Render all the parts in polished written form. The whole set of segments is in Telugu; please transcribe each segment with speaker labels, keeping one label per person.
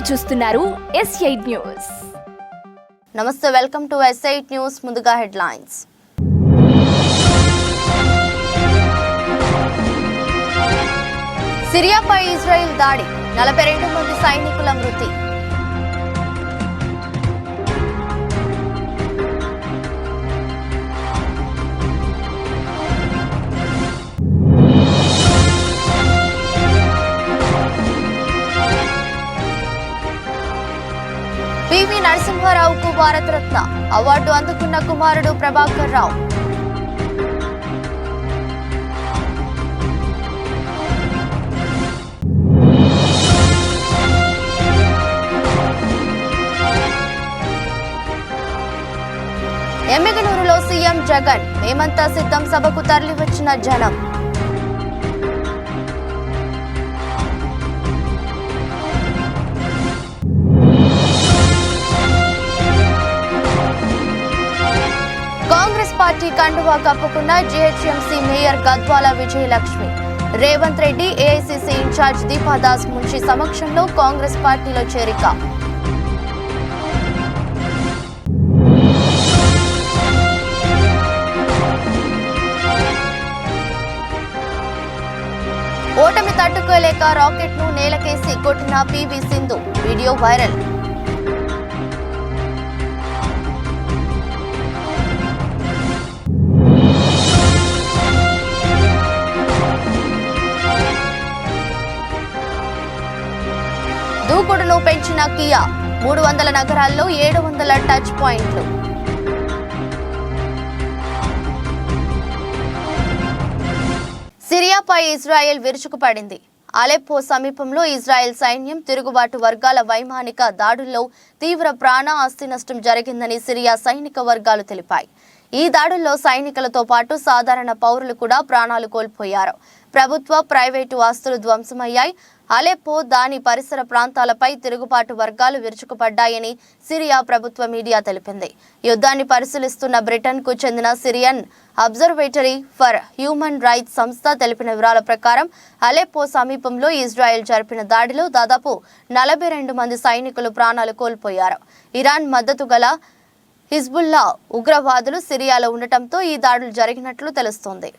Speaker 1: చూస్తున్నారు S8 న్యూస్.
Speaker 2: నమస్తే, వెల్కమ్ టు S8 న్యూస్. ముందుగా హెడ్లైన్స్. సిరియాపై ఇజ్రాయెల్ దాడి, 42 మంది సైనికుల మృతి. పివి నరసింహారావుకు భారతరత్న అవార్డు అందుకున్న కుమారుడు ప్రభాకర్ రావు. ఎమ్మిగనూరులో సీఎం జగన్, మేమంతా సిద్ధం సభకు తరలివచ్చిన జనం. కాంగ్రెస్ పార్టీ కండువా కప్పుకున్న GHMC mayor Gadwal Vijayalakshmi. Revanth Reddy, AICC in charge Deepa Das Munshi సమక్షంలో కాంగ్రెస్ పార్టీలో చేరిక. ఓటమి తట్టుకోలేక రాకెట్ ను నేలకేసి కొట్టిన పివి సింధు, వీడియో వైరల్. దూకుడును పెంచిన కియా, 300 నగరాల్లో 700 టచ్ పాయింట్లు. సిరియాపై ఇజ్రాయెల్ విరుచుకుపడింది. అలెప్పో సమీపంలో ఇజ్రాయెల్ సైన్యం తిరుగుబాటు వర్గాల వైమానిక దాడుల్లో తీవ్ర ప్రాణ ఆస్తి నష్టం జరిగిందని సిరియా సైనిక వర్గాలు తెలిపాయి. ఈ దాడుల్లో సైనికులతో పాటు సాధారణ పౌరులు కూడా ప్రాణాలు కోల్పోయారు. ప్రభుత్వ, ప్రైవేటు ఆస్తులు ధ్వంసమయ్యాయి. అలెప్పో, దాని పరిసర ప్రాంతాలపై తిరుగుబాటు వర్గాలు విరుచుకుపడ్డాయని సిరియా ప్రభుత్వ మీడియా తెలిపింది. యుద్ధాన్ని పరిశీలిస్తున్న బ్రిటన్కు చెందిన Syrian observatory for human rights సంస్థ తెలిపిన వివరాల ప్రకారం అలెప్పో సమీపంలో ఇజ్రాయెల్ జరిపిన దాడిలో దాదాపు 42 మంది సైనికులు ప్రాణాలు కోల్పోయారు. ఇరాన్ మద్దతు గల హిజ్బుల్లా ఉగ్రవాదులు సిరియాలో ఉండటంతో ఈ దాడులు జరిగినట్లు తెలుస్తోంది.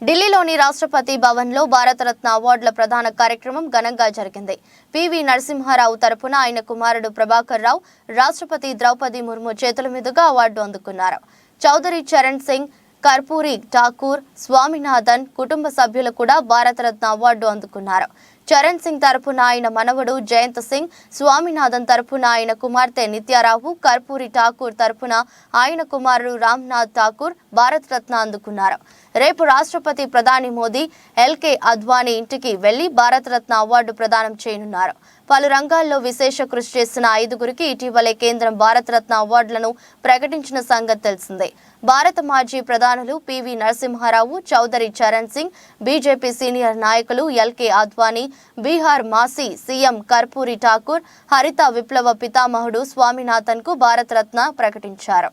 Speaker 2: ఢిల్లీలోని రాష్ట్రపతి భవన్లో భారతరత్న అవార్డుల ప్రధాన కార్యక్రమం ఘనంగా జరిగింది. పివి నరసింహారావు తరపున ఆయన కుమారుడు ప్రభాకర్ రావు రాష్ట్రపతి ద్రౌపది ముర్ము చేతుల మీదుగా అవార్డు అందుకున్నారు. చౌదరి చరణ్ సింగ్, కర్పూరి ఠాకూర్, స్వామినాథన్ కుటుంబ సభ్యులు కూడా భారతరత్న అవార్డు అందుకున్నారు. చరణ్ సింగ్ తరపున ఆయన మనవడు జయంత్ సింగ్, స్వామినాథన్ తరపున ఆయన కుమార్తె నిత్యారావు, కర్పూరి ఠాకూర్ తరపున ఆయన కుమారుడు రామ్నాథ్ ఠాకూర్ భారతరత్న అందుకున్నారు. రేపు రాష్ట్రపతి ప్రధాని మోదీ ఎల్కే అద్వానీ ఇంటికి వెళ్లి భారతరత్న అవార్డు ప్రదానం చేయనున్నారు. పలు రంగాల్లో విశేష కృషి చేసిన 5గురికి ఇటీవలే కేంద్రం భారతరత్న అవార్డులను ప్రకటించిన సంగతి తెలిసిందే. భారత మాజీ ప్రధానులు పివి నరసింహారావు, చౌదరి చరణ్ సింగ్, బీజేపీ సీనియర్ నాయకులు ఎల్కే అద్వానీ, బీహార్ మాజీ సీఎం కర్పూరి ఠాకూర్, హరిత విప్లవ పితామహుడు స్వామినాథన్ కు భారతరత్న ప్రకటించారు.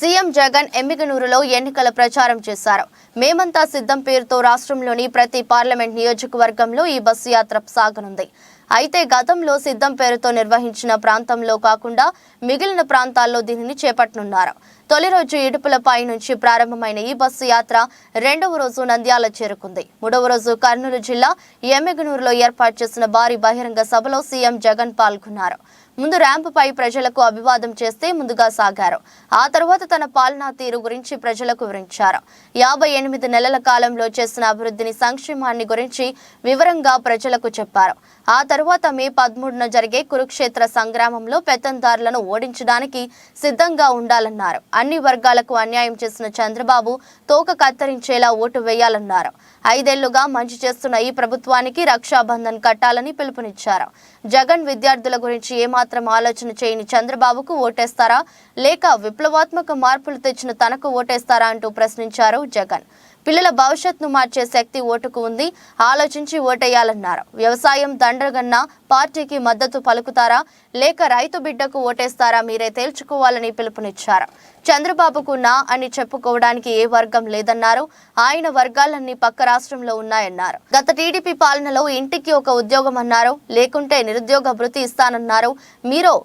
Speaker 2: సీఎం జగన్ ఎమ్మిగనూరులో ఎన్నికల ప్రచారం చేశారు. మేమంతా సిద్ధం పేరుతో రాష్ట్రంలోని ప్రతి పార్లమెంట్ నియోజకవర్గంలో ఈ బస్సు యాత్ర సాగనుంది. అయితే గతంలో సిద్ధం పేరుతో నిర్వహించిన ప్రాంతంలో కాకుండా మిగిలిన ప్రాంతాల్లో దీనిని చేపట్టనున్నారు. తొలి రోజు ఇడుపులపై నుంచి ప్రారంభమైన ఈ బస్సు యాత్ర 2వ రోజు నంద్యాల చేరుకుంది. 3వ రోజు కర్నూలు జిల్లా ఎమ్మిగనూరులో ఏర్పాటు చేసిన భారీ బహిరంగ సభలో సీఎం జగన్ పాల్గొన్నారు. ముందు ర్యాంపుపై ప్రజలకు అభివాదం చేస్తే ముందుగా సాగారు. ఆ తర్వాత తన పాలనా తీరు గురించి ప్రజలకు వివరించారు. 58 నెలల కాలంలో చేసిన అభివృద్ధిని, సంక్షేమాన్ని గురించి వివరంగా ప్రజలకు చెప్పారు. ఆ తర్వాత మే 13న జరిగే కురుక్షేత్ర సంగ్రామంలో పెత్తందారులను ఓడించడానికి సిద్ధంగా ఉండాలన్నారు. అన్ని వర్గాలకు అన్యాయం చేసిన చంద్రబాబు తోక కత్తిరించేలా ఓటు వేయాలన్నారు. ఐదేళ్లుగా మంచి చేస్తున్న ఈ ప్రభుత్వానికి రక్షాబంధన్ కట్టాలని పిలుపునిచ్చారు. జగన్ విద్యార్థుల గురించి ఏమాత్రం ఆలోచన చేయని చంద్రబాబుకు ఓటేస్తారా లేక విప్లవాత్మక మార్పులు తెచ్చిన తనకు ఓటేస్తారా అంటూ ప్రశ్నించారు జగన్. పిల్లల భవిష్యత్తును మార్చే శక్తి ఓటుకు ఉంది, ఆలోచించి ఓటేయాలన్నారు. వ్యవసాయం దండగన్న పార్టీకి మద్దతు పలుకుతారా లేక రైతు బిడ్డకు ఓటేస్తారా మీరే తేల్చుకోవాలని పిలుపునిచ్చారు. చంద్రబాబుకు నా అని చెప్పుకోవడానికి ఏ వర్గం లేదన్నారు. ఆయన వర్గాలన్నీ పక్క రాష్ట్రంలో ఉన్నాయన్నారు. గత టీడీపీ పాలనలో ఇంటికి ఒక ఉద్యోగం అన్నారు, లేకుంటే నిరుద్యోగ భృతి ఇస్తానన్నారు. మీరు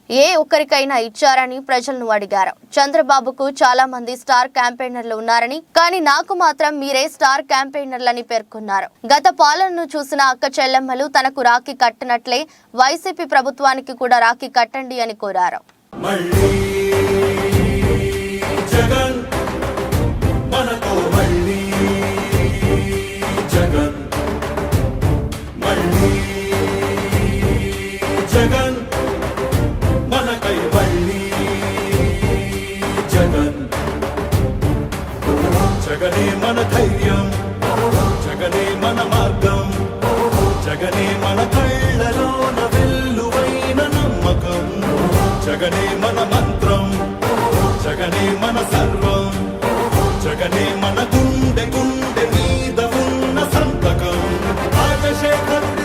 Speaker 2: ఏ ఒక్కరికైనా ఇచ్చారని ప్రజలను అడిగారు. చంద్రబాబుకు చాలా మంది స్టార్ క్యాంపెయినర్లు ఉన్నారని, కానీ నాకు మాత్రం మీరే స్టార్ క్యాంపెయినర్లని పేర్కొన్నారు. గత పాలనను చూసిన అక్క చెల్లెమ్మలు తనకు రాఖీ కట్టినట్లే వైసీపీ ప్రభుత్వానికి కూడా రాఖీ కట్టండి అని కోరారు.
Speaker 3: జగనే మన ధైర్యం, జగనే మన మార్గం, జగనే మన కళ్ళలోన వెల్లువైన నమ్మకం, జగనే మన మంత్రం, జగనే మన సర్వం, జగనే మన గుండె గుండె మీద ఉన్న సంతకం. రాజశేఖరుడి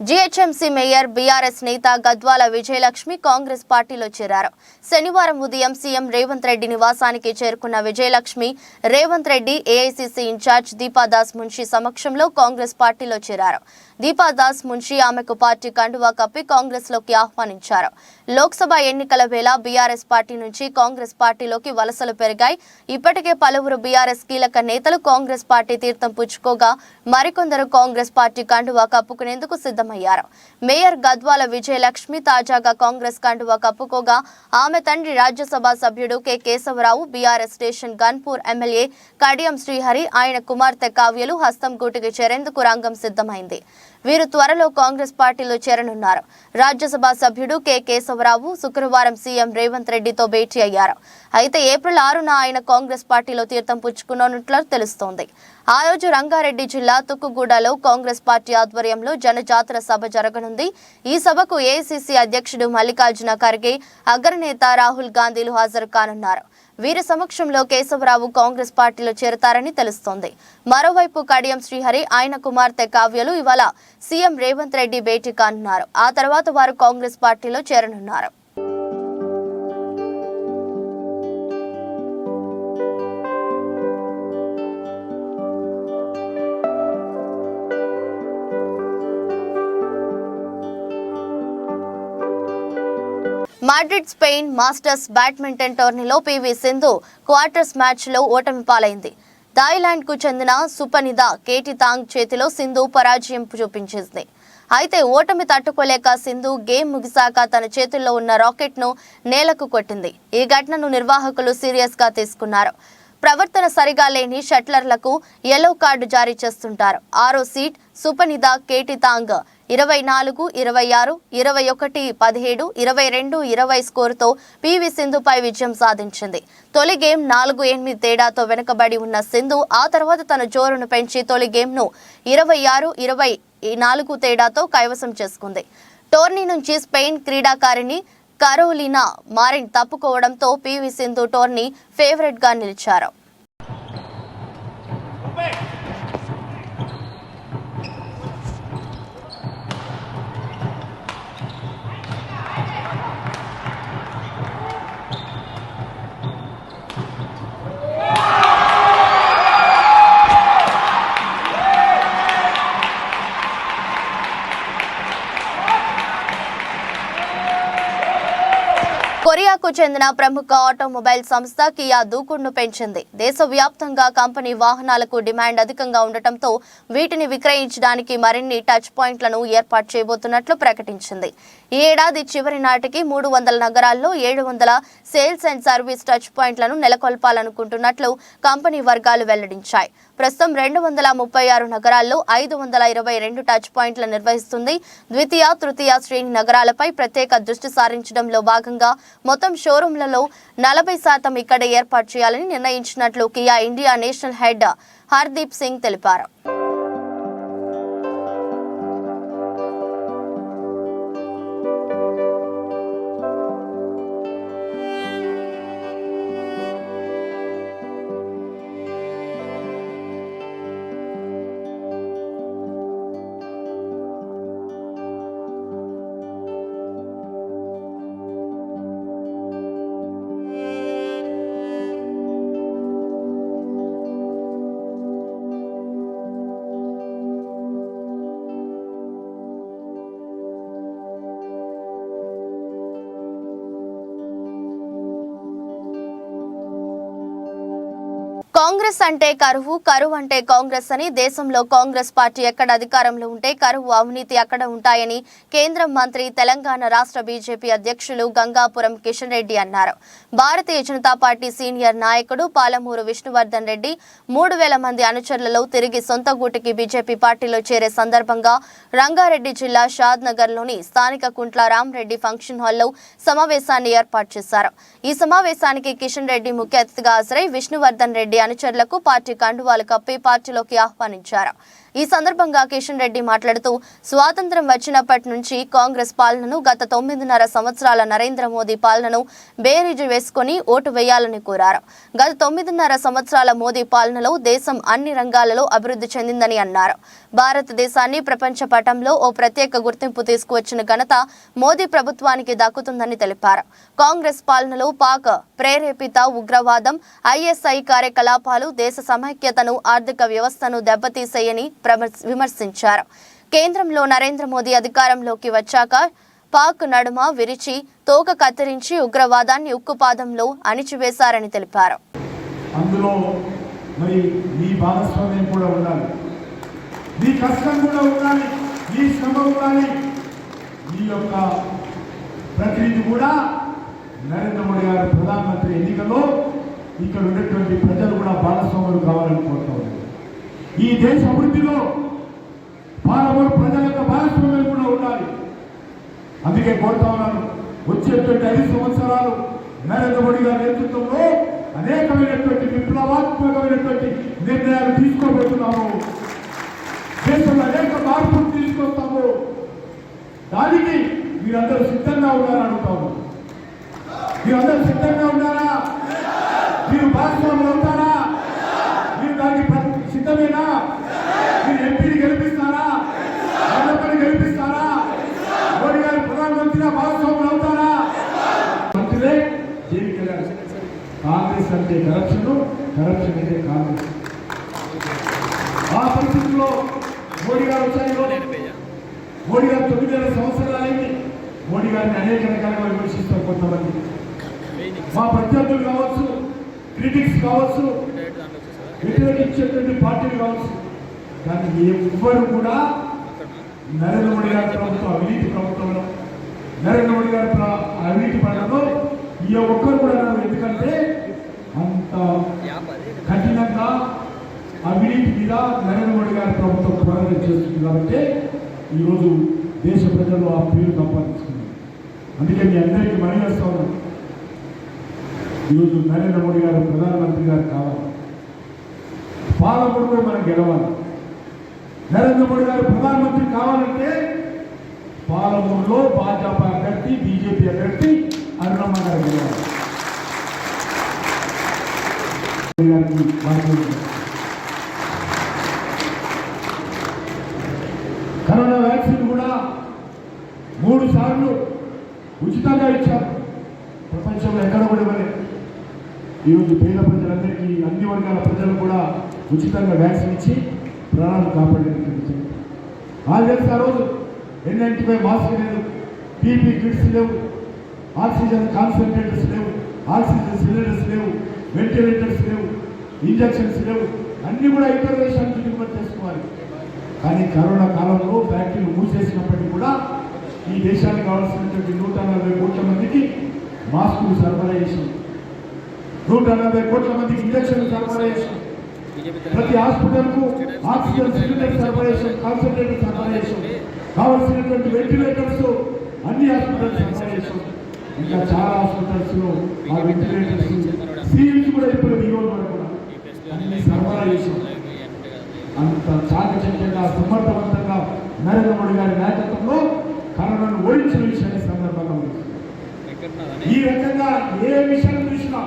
Speaker 2: జీహెచ్ఎంసీ మేయర్ బీఆర్ఎస్ నేత గద్వాల విజయలక్ష్మి కాంగ్రెస్ పార్టీలో చేరారు. శనివారం ఉదయం సీఎం రేవంత్ రెడ్డి నివాసానికి చేరుకున్న విజయలక్ష్మి రేవంత్ రెడ్డి, ఏఐసీసీ ఇన్ఛార్జ్ దీపాదాస్ మున్షి సమక్షంలో కాంగ్రెస్ పార్టీలో చేరారు. దీపాదాస్ మున్షి ఆమెకు పార్టీ కండువా కప్పి కాంగ్రెస్ లోకి ఆహ్వానించారు. లోక్సభ ఎన్నికల వేళ బీఆర్ఎస్ పార్టీ నుంచి కాంగ్రెస్ పార్టీలోకి వలసలు పెరిగాయి. ఇప్పటికే పలువురు బీఆర్ఎస్ కీలక నేతలు కాంగ్రెస్ పార్టీ తీర్థం పుచ్చుకోగా మరికొందరు కాంగ్రెస్ పార్టీ కండువా కప్పుకునేందుకు సిద్ధమయ్యారు. మేయర్ గద్వాల విజయలక్ష్మి తాజాగా కాంగ్రెస్ కండువా కప్పుకోగా ఆమె తండ్రి రాజ్యసభ సభ్యుడు కె కేశవరావు, బీఆర్ఎస్ స్టేషన్ గన్పూర్ ఎమ్మెల్యే కడియం శ్రీహరి, ఆయన కుమార్తె కావ్యలు హస్తం గూటికి చేరేందుకు రంగం సిద్ధమైంది. వీరు త్వరలో కాంగ్రెస్ పార్టీలో చేరనున్నారు. రాజ్యసభ సభ్యుడు కె కేశవరావు శుక్రవారం సీఎం రేవంత్ రెడ్డితో భేటీ అయ్యారు. అయితే ఏప్రిల్ 6న ఆయన కాంగ్రెస్ పార్టీలో తీర్థం పుచ్చుకున్నట్లు తెలుస్తోంది. ఆ రోజు రంగారెడ్డి జిల్లా తుక్కుగూడలో కాంగ్రెస్ పార్టీ ఆధ్వర్యంలో జనజాతర సభ జరగనుంది. ఈ సభకు ఏఐసీసీ అధ్యక్షుడు మల్లికార్జున ఖర్గే, అగ్రనేత రాహుల్ గాంధీలు హాజరు కానున్నారు. వీరి సమక్షంలో కేశవరావు కాంగ్రెస్ పార్టీలో చేరతారని తెలుస్తోంది. మరోవైపు కడియం శ్రీహరి, ఆయన కుమార్తె కావ్యలు ఇవాళ సీఎం రేవంత్ రెడ్డి భేటీ కానున్నారు. ఆ తర్వాత వారు కాంగ్రెస్ పార్టీలో చేరనున్నారు. మాడ్రిడ్ స్పెయిన్ మాస్టర్స్ బ్యాడ్మింటన్ టోర్నీలో పీవీ సింధు క్వార్టర్స్ మ్యాచ్లో ఓటమి పాలైంది. థాయిలాండ్కు చెందిన సుపనిద కేటితాంగ్ చేతిలో సింధు పరాజయం చూపించింది. అయితే ఓటమి తట్టుకోలేక సింధు గేమ్ ముగిశాక తన చేతుల్లో ఉన్న రాకెట్ను నేలకు కొట్టింది. ఈ ఘటనను నిర్వాహకులు సీరియస్గా తీసుకున్నారు. ప్రవర్తన సరిగా లేని షట్లర్లకు యెల్లో కార్డు జారీ చేస్తుంటారు. 6వ సీడ్ సుపనిద కేటితాంగ్ 24, 26, 21, 17, 22, 20 స్కోరుతో పీవీ సింధుపై విజయం సాధించింది. తొలి గేమ్ 4-8 తేడాతో వెనుకబడి ఉన్న సింధు ఆ తర్వాత తన జోరును పెంచి తొలి గేమ్ను 26, 24 తేడాతో కైవసం చేసుకుంది. టోర్నీ నుంచి స్పెయిన్ క్రీడాకారిణి కరోలినా మారిన్ తప్పుకోవడంతో పీవీ సింధు టోర్నీ ఫేవరెట్గా నిలిచారు. కొరియాకు చెందిన ప్రముఖ ఆటోమొబైల్ సంస్థ కియా దూకుడును పెంచింది. దేశవ్యాప్తంగా కంపెనీ వాహనాలకు డిమాండ్ అధికంగా ఉండటంతో వీటిని విక్రయించడానికి మరిన్ని టచ్ పాయింట్లను ఏర్పాటు చేయబోతున్నట్లు ప్రకటించింది. ఈ ఏడాది చివరి నాటికి 300 నగరాల్లో 700 సేల్స్ అండ్ సర్వీస్ టచ్ పాయింట్లను నెలకొల్పాలనుకుంటున్నట్లు కంపెనీ వర్గాలు వెల్లడించాయి. ప్రస్తుతం 236 నగరాల్లో 522 టచ్ పాయింట్ల నిర్వహిస్తుంది. ద్వితీయ, తృతీయ శ్రేణి నగరాలపై ప్రత్యేక దృష్టి సారించడంలో భాగంగా మొత్తం షోరూంలలో 40% ఇక్కడే ఏర్పాటు చేయాలని నిర్ణయించినట్లు Kia India national head Hardeep Singh తెలిపారు. కాంగ్రెస్ అంటే కరువు, కరువు అంటే కాంగ్రెస్ అని, దేశంలో కాంగ్రెస్ పార్టీ ఎక్కడ అధికారంలో ఉంటే కరువు, అవినీతి అక్కడ ఉంటాయని కేంద్ర మంత్రి, తెలంగాణ రాష్ట్ర బీజేపీ అధ్యక్షులు గంగాపురం కిషన్ రెడ్డి అన్నారు. భారతీయ జనతా పార్టీ సీనియర్ నాయకుడు పాలమూరు విష్ణువర్ధన్ రెడ్డి 3000 మంది అనుచరులలో తిరిగి సొంత గూటికి బీజేపీ పార్టీలో చేరే సందర్భంగా రంగారెడ్డి జిల్లా షాద్ నగర్లోని స్థానిక కుంట్ల రామరెడ్డి ఫంక్షన్ హాల్లో సమావేశాన్ని ఏర్పాటు చేశారు. ఈ సమావేశానికి కిషన్ రెడ్డి ముఖ్య అతిథిగా హాజరై విష్ణువర్ధన్ రెడ్డి అనుచరులకు పార్టీ కండువాలు కప్పి పార్టీలోకి ఆహ్వానించారు. ఈ సందర్భంగా కిషన్ రెడ్డి మాట్లాడుతూ స్వాతంత్ర్యం వచ్చినప్పటి నుంచి కాంగ్రెస్ పాలనను, గత 9.5 సంవత్సరాల నరేంద్ర మోదీ పాలనను బేరీజు వేసుకుని ఓటు వేయాలని కోరారు. గత 9.5 సంవత్సరాల మోదీ పాలనలో దేశం అన్ని రంగాలలో అభివృద్ధి చెందిందని అన్నారు. భారతదేశాన్ని ప్రపంచ పటంలో ఓ ప్రత్యేక గుర్తింపు తీసుకువచ్చిన ఘనత మోదీ ప్రభుత్వానికి దక్కుతుందని తెలిపారు. కాంగ్రెస్ పాలనలో పాక్ ప్రేరేపిత ఉగ్రవాదం, ఐఎస్ఐ కార్యకలాపాలు దేశ సమైక్యతను, ఆర్థిక వ్యవస్థను దెబ్బతీసేయని విమర్శించారు. కేంద్రంలో నరేంద్ర మోదీ అధికారంలోకి వచ్చాక పాక్ నడుమ విరిచి తోక కత్తిరించి ఉగ్రవాదాన్ని ఉక్కుపాదంలో అణిచివేశారని తెలిపారు.
Speaker 4: అందులో మరి మీ భాగస్వామ్యం కూడా ఉండాలి, మీ కష్టం కూడా ఉండాలి, మీ శ్రమ ఉండాలి, మీ యొక్క ప్రతినిధి కూడా నరేంద్ర మోడీ గారు ప్రధానమంత్రి ఎన్నికల్లో ఇక్కడ ఉన్నటువంటి ప్రజలు కూడా భాగస్వాములు కావాలని కోరుతా ఉన్నారు. ఈ దేశ అభివృద్ధిలో పాలమూరు ప్రజల యొక్క భాగస్వామ్యం కూడా ఉండాలి. అందుకే కోరుతా ఉన్నాను, వచ్చేటువంటి 5 సంవత్సరాలు నరేంద్ర మోడీ గారి నేతృత్వంలో అనేకమైనటువంటి విప్లవాత్మకమైనటువంటి నిర్ణయాలు తీసుకోబోతున్నాము. దేశంలో అనేక మార్పులు తీసుకొస్తాము. దానికి మీరందరూ సిద్ధంగా ఉన్నారని అడుగుతాము. మీరందరూ సిద్ధంగా ఉన్నారా? మీరు భాగస్వాములు అవుతారా? మీరు దానికి సిద్ధమేనా? మీరు ఎంపీని గెలిపిస్తారా? మంత్రిని గెలిపిస్తారా? మోడీ గారు ప్రధానమంత్రిగా భాగస్వాములు అవుతారా? మంత్రులే జైలుకెళ్ళారు. కాంగ్రెస్ అంటే కరప్షన్, కరప్షన్ అంటే కాంగ్రెస్. ఆ పరిస్థితుల్లో మోడీ గారు వచ్చారు. మోడీ గారు 9 సంవత్సరాలైంది. మోడీ గారిని అనేక రకాలుగా విమర్శిస్తారు కొంతమంది. మా ప్రత్యర్థులు కావచ్చు, క్రిటిక్స్ కావచ్చు, వ్యతిరేకించేటువంటి పార్టీలు కావచ్చు, కానీ ఎవ్వరు కూడా నరేంద్ర మోడీ గారి ప్రభుత్వం అవినీతి ప్రభుత్వంలో, నరేంద్ర మోడీ గారి అవినీతి పడడంలో ఈ ఒక్కరు కూడా, ఎందుకంటే అంత కఠినంగా అవినీతి మీద నరేంద్ర మోడీ గారి ప్రభుత్వం పోరాటం చేస్తుంది. కాబట్టి ఈరోజు దేశ ప్రజల్లో ఆ పేరు సంపాదించుకుంది. అందుకే మీ అందరికీ మనవి చేస్తా ఉన్నాను, ఈరోజు నరేంద్ర మోడీ గారు ప్రధానమంత్రి గారు కావాలి, పాలమూరులో మనం గెలవాలి. నరేంద్ర మోడీ గారు ప్రధానమంత్రి కావాలంటే పాలమూరులో భాజపా అభ్యర్థి, బీజేపీ అభ్యర్థి అరుణమ్మ గారు గెలవాలి. కరోనా వ్యాక్సిన్ కూడా 3 సార్లు ఉచితంగా ఇచ్చారు. ప్రపంచంలో ఎక్కడ కూడా ఇవ్వలేదు. ఈరోజు పేద ప్రజలందరికీ, అన్ని వర్గాల ప్రజలు కూడా ఉచితంగా వ్యాక్సిన్ ఇచ్చి ప్రాణాలు కాపాడేందుకు తెలుసు. ఆ రోజు N95 మాస్క్ లేదు, పీపీ కిట్స్ లేవు, ఆక్సిజన్ కాన్సన్ట్రేటర్స్ లేవు, ఆక్సిజన్ సిలిండర్స్ లేవు, వెంటిలేటర్స్ లేవు, ఇంజక్షన్స్ లేవు. అన్నీ కూడా ఇతర దేశానికి దిగుమతి చేసుకోవాలి. కానీ కరోనా కాలంలో ఫ్యాక్టరీలు మూసేసినప్పటికీ కూడా ఈ దేశానికి కావాల్సినటువంటి 140 కోట్ల మందికి మాస్కులు సరఫరా చేసాం, 140 కోట్ల మందికి ఇంజక్షన్లు సరఫరా చేసాం. ప్రతి హాస్పిటల్కు ఆక్సిజన్ సిలిండర్ సరఫరా చేసాం, కాన్సన్ట్రేటర్ సరఫరా చేసాం, కావాల్సినటువంటి వెంటిలేటర్స్ అన్ని హాస్పిటల్స్ సరఫరా చేసాం. ఇంకా చాలా హాస్పిటల్స్ లో ఆ వెంటిలేటర్స్ సీల్స్ కూడా ఇప్పుడు ఈరోజు వరకు కూడా అన్ని సరఫరా చేసాం. అంత చాకచక్యంగా సమర్థవంతంగా నరేంద్ర మోడీ గారి నాయకత్వంలో కరోనాను ఓడించిన విషయాన్ని సందర్భంగా ఈ రకంగా ఏ విషయం చూసినా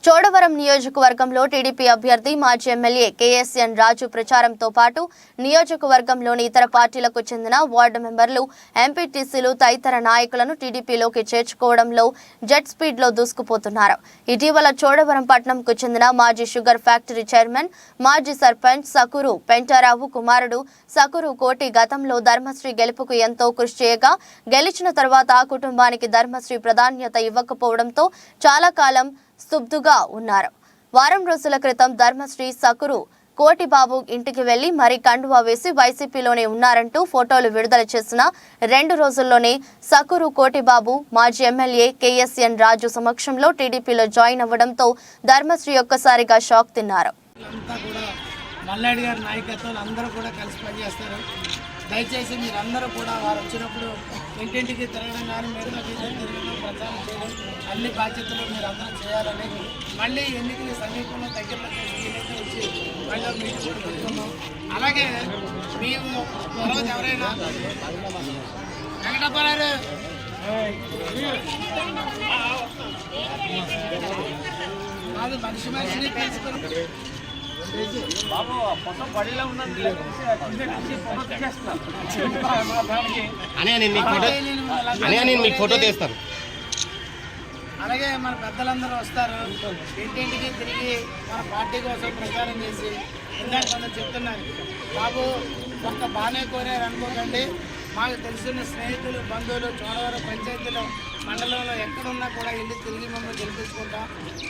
Speaker 2: చోడవరం నియోజకవర్గంలో టీడీపీ అభ్యర్థి మాజీ ఎమ్మెల్యే కేఎస్ఎన్ రాజు ప్రచారంతో పాటు నియోజకవర్గంలోని ఇతర పార్టీలకు చెందిన వార్డు మెంబర్లు, ఎంపీటీసీలు తదితర నాయకులను టీడీపీలోకి చేర్చుకోవడంలో జెట్ స్పీడ్లో దూసుకుపోతున్నారు. ఇటీవల చోడవరం పట్టణంకు చెందిన మాజీ షుగర్ ఫ్యాక్టరీ చైర్మన్, మాజీ సర్పంచ్ సకూరు పెంటారావు కుమారుడు సకూరు కోటి గతంలో ధర్మశ్రీ గెలుపుకు ఎంతో కృషి చేయగా గెలిచిన తర్వాత ఆ కుటుంబానికి ధర్మశ్రీ ప్రాధాన్యత ఇవ్వకపోవడంతో చాలా కాలం స్తబ్దుగా ఉన్నారు. వారం రోజుల క్రితం ధర్మశ్రీ సకూరు కోటిబాబు ఇంటికి వెళ్లి మరీ కండువా వేసి వైసీపీలోనే ఉన్నారంటూ ఫోటోలు విడుదల చేసిన 2 రోజుల్లోనే సకూరు కోటిబాబు మాజీ ఎమ్మెల్యే కేఎస్ఎన్ రాజు సమక్షంలో టీడీపీలో జాయిన్ అవ్వడంతో ధర్మశ్రీ ఒక్కసారిగా షాక్ తిన్నారు.
Speaker 5: మల్లాడి గారి నాయకత్వంలో అందరూ కూడా కలిసి పనిచేస్తారు. దయచేసి మీరందరూ కూడా వారు వచ్చినప్పుడు ఇంటింటికి తిరగడం కానీ మెరుగు తిరగడం, ప్రచారం చేయడం అన్ని బాధ్యతలు మీరు అందరూ చేయాలని మళ్ళీ ఎన్నికల సమీపంలో దగ్గరలో వచ్చి మళ్ళీ మీటింగ్ కూడా పెట్టుకున్నాం. అలాగే మేము తర్వాత ఎవరైనా వెంకటప్పారు కాదు మనిషిని తెలుసుకుని బాబు మొత్తం బడిలో ఉన్నది
Speaker 6: మీకు ఫోటో తీస్తాను.
Speaker 5: అలాగే మన పెద్దలందరూ వస్తారు, ఇంటింటికి తిరిగి మన పార్టీ కోసం ప్రచారం చేసి ఇందాక కొందరు చెప్తున్నారు, బాబు ఒక్క బాగానే కోరారు అనుకోకండి, మాకు తెలిసిన స్నేహితులు, బంధువులు చోడవరం పంచాయతీలో మండలంలో ఎక్కడున్నా కూడా వెళ్ళి తిరిగి మమ్మల్ని గెలిపించుకుంటాం,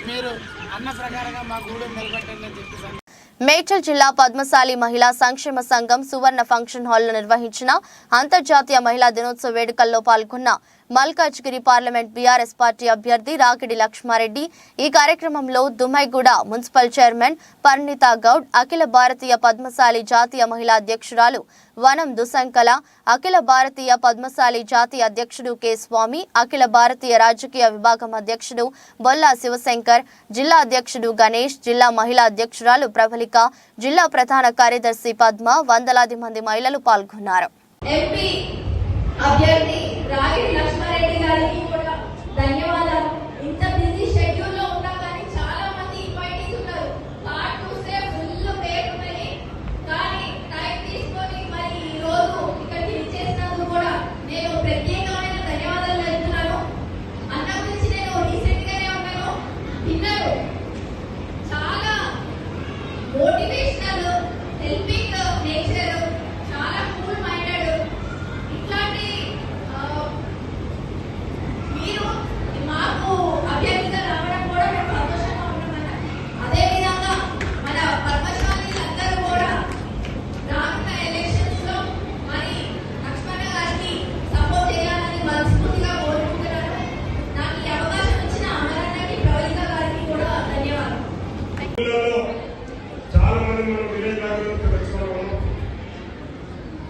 Speaker 5: మీరు అన్న ప్రకారంగా మా గూడు నిలబెట్టండి అని చెప్పేసి.
Speaker 2: మేడ్చల్ జిల్లా పద్మశాలి మహిళా సంక్షేమ సంఘం సువర్ణ ఫంక్షన్ హాల్లో నిర్వహించిన అంతర్జాతీయ మహిళా దినోత్సవ వేడుకల్లో పాల్గొన్న మల్కాజ్గిరి పార్లమెంట్ బీఆర్ఎస్ పార్టీ అభ్యర్థి రాకిడి లక్ష్మారెడ్డి. ఈ కార్యక్రమంలో దుమ్మైగూడ మున్సిపల్ చైర్మన్ పరిణితా గౌడ్, అఖిల భారతీయ పద్మశాలి జాతీయ మహిళా అధ్యక్షురాలు వనం దుసంకల, అఖిల భారతీయ పద్మశాలి జాతీయ అధ్యక్షుడు కె స్వామి, అఖిల భారతీయ రాజకీయ విభాగం అధ్యక్షుడు బొల్లా శివశంకర్, జిల్లా అధ్యక్షుడు గణేష్, జిల్లా మహిళా అధ్యక్షురాలు ప్రవళిక, జిల్లా ప్రధాన కార్యదర్శి పద్మ, వందలాది మంది మహిళలు పాల్గొన్నారు.
Speaker 7: ఎంపీ అభ్యర్థి రాగిడి లక్ష్మారెడ్డి గారికి కూడా ధన్యవాదాలు. ఇంత బిజీ షెడ్యూల్ లో ఉన్నా కానీ చాలా మంది ఇన్వైటీస్ ఉన్నారు. కార్డ్ చూస్తే ఫుల్ పేరు ఉన్నాయి, కానీ టైం తీసుకొని మరి ఈ రోజు ఇక్కడికి విచ్చేసినందుకు కూడా నేను ప్రత్యేకమైన ధన్యవాదాలు తెలుపుతున్నాను. అన్న గురించి నేను రీసెంట్ గానే ఉన్నాను, విన్నాను, చాలా మోటివేషనల్, హెల్పింగ్ నేచర్, చాలా కూల్ మైండెడ్. ఇట్లాంటి మీరు మాకు అభ్యర్థిగా రావడం కూడా మేము సంతోషంగా ఉన్నామన్న. అదేవిధంగా మన పద్మశాలీలందరూ కూడా రానున్న ఎలక్షన్స్ లో మరి లక్ష్మణ గారికి సపోర్ట్ చేయాలని మనస్ఫూర్తిగా కోరుకుంటున్నాను. నాకు ఈ అవకాశం ఇచ్చిన అమరన్నకి, ప్రవళిక గారికి కూడా ధన్యవాదాలు.
Speaker 4: చాలా మంది మనం విలేకరులు తెలుసుకున్నాము.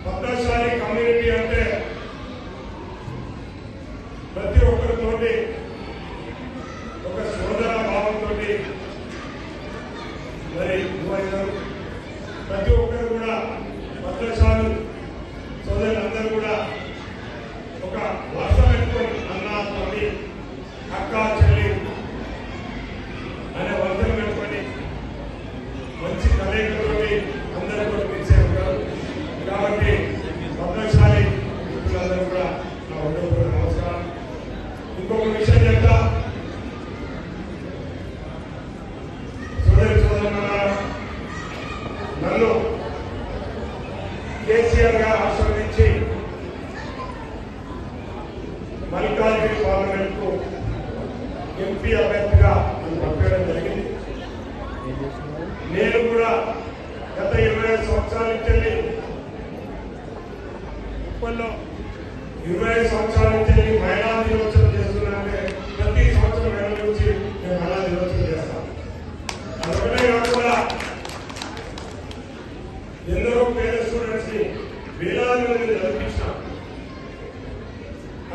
Speaker 4: పద్మశాలి కమ్యూనిటీ అంటే ప్రతి ఒక్కరితోటి ఒక సోదర భావంతో మరి ప్రతి ఒక్కరు కూడా పద్మశాలి సోదరులందరూ కూడా ఒక వర్షం పెట్టుకొని అన్న, తల్లి, అక్క, చెల్లి అనే వర్షం పెట్టుకొని మంచి కలయికతోటి అందరితో పిలిచే ఉంటారు. కాబట్టి పద్మశాలి మిత్రులందరూ కూడా నా హృదయపూర్వక నమస్కారం. ఇంకొక విషయం చెప్తా, సోదరులారా, నన్ను కేసీఆర్ గారు ఆశీర్వదించి మల్కాజ్గిరి పార్లమెంట్ కు ఎంపీ అభ్యర్థిగా నన్ను పంపించడం జరిగింది. నేను కూడా గత 25 సంవత్సరాల నుంచి 25 సంవత్సరాల నుంచి మహిళా దినోత్సవం చేస్తున్నానంటే ప్రతి సంవత్సరం నెల నుంచి నేను మహిళా దినోత్సవం చేస్తాను. అందుకనే కాకుండా వేలాది మందిని చదివించాం.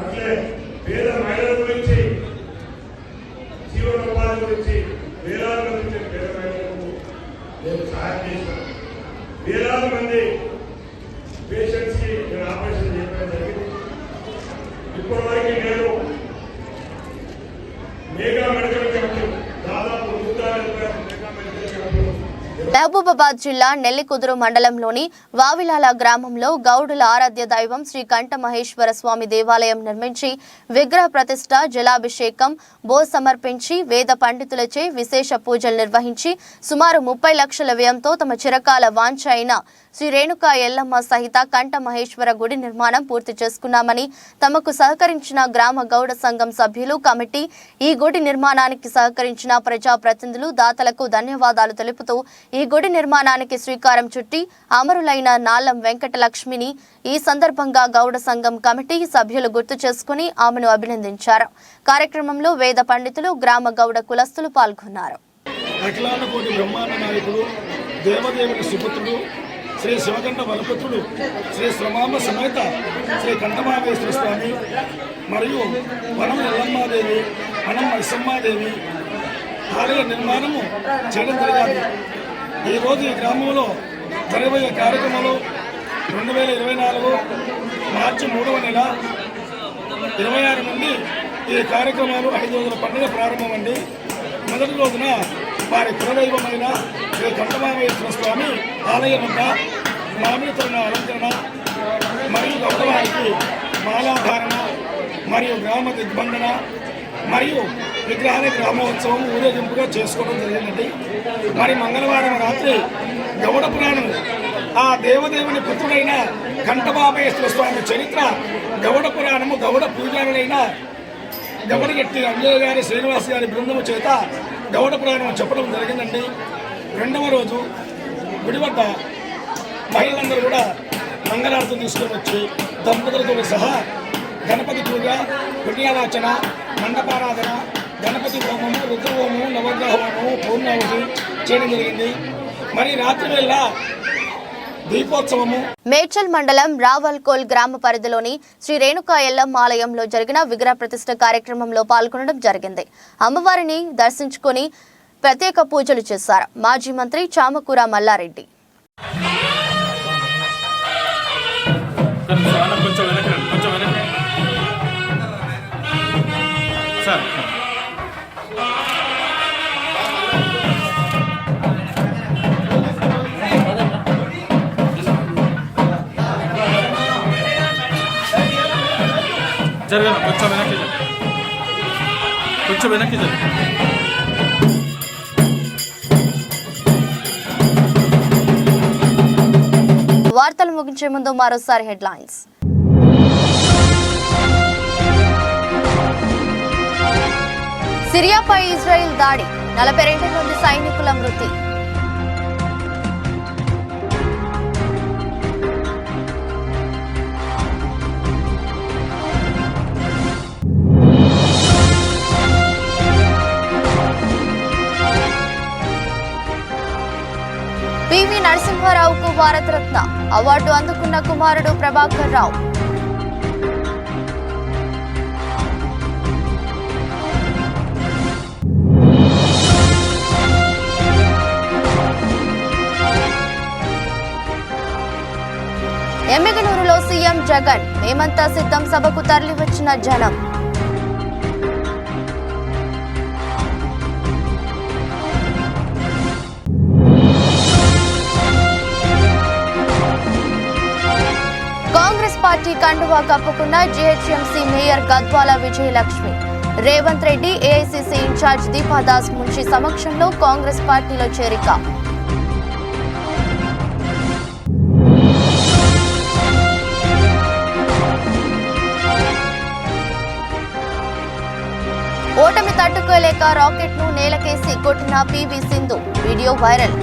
Speaker 4: అట్లే పేద మహిళల గురించి, జీవనోపాధి గురించి వేలాది మంది పేద మహిళలకు నేను సహాయం చేశాను. వేలాది మంది పేషెంట్స్ కి నేను ఆపరేషన్ చేయడం జరిగింది. ఇప్పటివరకు నేను మెగా మెడికల్ క్యాంపు దాదాపు 150 మెగా మెడికల్ క్యాంపు
Speaker 2: మహబూబాబాద్ జిల్లా నెల్లికుదురు మండలంలోని వావిలాల గ్రామంలో గౌడుల ఆరాధ్య దైవం శ్రీ కంఠ మహేశ్వర స్వామి దేవాలయం నిర్మించి విగ్రహ ప్రతిష్ఠ, జలాభిషేకం, బో సమర్పించి వేద పండితులచే విశేష పూజలు నిర్వహించి సుమారు 30 లక్షల వ్యయంతో తమ చిరకాల వాంఛ అయిన శ్రీ రేణుకా ఎల్లమ్మ సహిత కంఠ మహేశ్వర గుడి నిర్మాణం పూర్తి చేసుకున్నామని తమకు సహకరించిన గ్రామ గౌడ సంఘం సభ్యులు, కమిటీ, ఈ గుడి నిర్మాణానికి సహకరించిన ప్రజాప్రతినిధులు, దాతలకు ధన్యవాదాలు తెలుపుతూ ఈ గుడి నిర్మాణానికి శ్రీకారం చుట్టి అమరులైన నాలం వెంకటలక్ష్మిని ఈ సందర్భంగా గౌడ సంఘం కమిటీ సభ్యులు గుర్తు చేసుకుని ఆమెను అభినందించారు. కార్యక్రమంలో వేద పండితులు, గ్రామ గౌడ కులస్తులు పాల్గొన్నారు.
Speaker 8: అఖిలాండకోటి బ్రహ్మాండ నాయకుడు, దేవదేవుని సుపుత్రుడు, శ్రీ శివకంఠ బలపుత్రుడు, శ్రీ శ్రమాంబ సమేత శ్రీ కంఠమహేశ్వర స్వామి మరియు వనం ఎల్లమ్మాదేవి, వనం నరసింహాదేవి ఆలయ నిర్మాణము చేయడం జరిగింది. ఈరోజు ఈ గ్రామంలో జరగబోయే కార్యక్రమాలు 2024 మార్చి 3వ నెల 26 నుండి ఈ కార్యక్రమాలు 5 రోజుల పండుగ ప్రారంభమండి. మొదటి రోజున వారి కులదైవమైన శ్రీ కంఠమహేశ్వర స్వామి ఆలయం వద్ద మామిడి తోరణ అలంకరణ మరియు గౌరవానికి మాలాధారణ మరియు గ్రామ దిగ్బంధన మరియు విగ్రహాల గ్రామోత్సవం ఊరేగింపుగా చేసుకోవడం జరిగిందండి. మరి మంగళవారం రాత్రి గౌడ పురాణం, ఆ దేవదేవుని పుత్రుడైన కంఠమహేశ్వర స్వామి చరిత్ర, గౌడ పురాణము, గౌడ పూజారులైన గౌడగట్టి అంజయ్య గారి, శ్రీనివాస్ గారి బృందము చేత గౌడ పురాణం చెప్పడం జరిగిందండి. రెండవ రోజు గుడి వద్ద మహిళలందరూ కూడా మంగళారతులు తీసుకొని వచ్చి దంపతులతో సహా గణపతి పూజ, పుణ్యారాచన, మండపారాధన, గణపతి హోమము, రుద్రహోమము, నవగ్రహ హోమము, పూర్ణాహుతి చేయడం జరిగింది. మరి రాత్రి వేళ దీపోత్సవము.
Speaker 2: మేడ్చల్ మండలం రావల్కోల్ గ్రామ పరిధిలోని శ్రీ రేణుకా ఎల్లమ్మ ఆలయంలో జరిగిన విగ్రహ ప్రతిష్ఠ కార్యక్రమంలో పాల్గొనడం జరిగింది. అమ్మవారిని దర్శించుకొని ప్రత్యేక పూజలు చేశారు. మాజీ మంత్రి చామకూర మల్లారెడ్డి.
Speaker 9: జరగనా కొంచెం వెనక్కి జరగ.
Speaker 2: వార్తలు ముగించే ముందు మరోసారి హెడ్లైన్స్. సిరియాపై ఇజ్రాయెల్ దాడి, 42 మంది సైనికుల మృతి. పివి నరసింహారావుకు భారతరత్న అవార్డు అందుకున్న కుమారుడు ప్రభాకర్ రావు. ఎమ్మిగనూరులో సీఎం జగన్, మేమంతా సిద్ధం సభకు తరలివచ్చిన జనం. కాంగ్రెస్ పార్టీ కండువా కప్పుకున్న GHMC mayor Gadwal Vijayalakshmi. Revanth Reddy, AICC in charge Deepa Das Munshi సమక్షంలో కాంగ్రెస్ పార్టీలో చేరిక. ఓటమి తట్టుకోలేక రాకెట్ ను నేలకేసి కొట్టిన పీవీ సింధు, వీడియో వైరల్.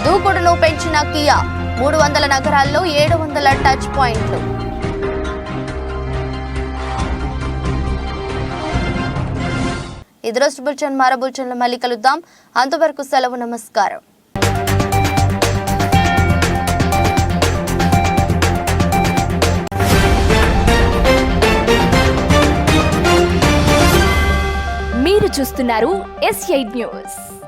Speaker 2: దూకుడును పెంచిన కియా, 300 నగరాల్లో 700 టచ్ పాయింట్లు. ఇది రోజు బులెటిన్. మరో బులెటిన్లో మళ్ళీ కలుద్దాం. అంతవరకు సెలవు. నమస్కారం.
Speaker 1: మీరు చూస్తున్నారు S8 న్యూస్.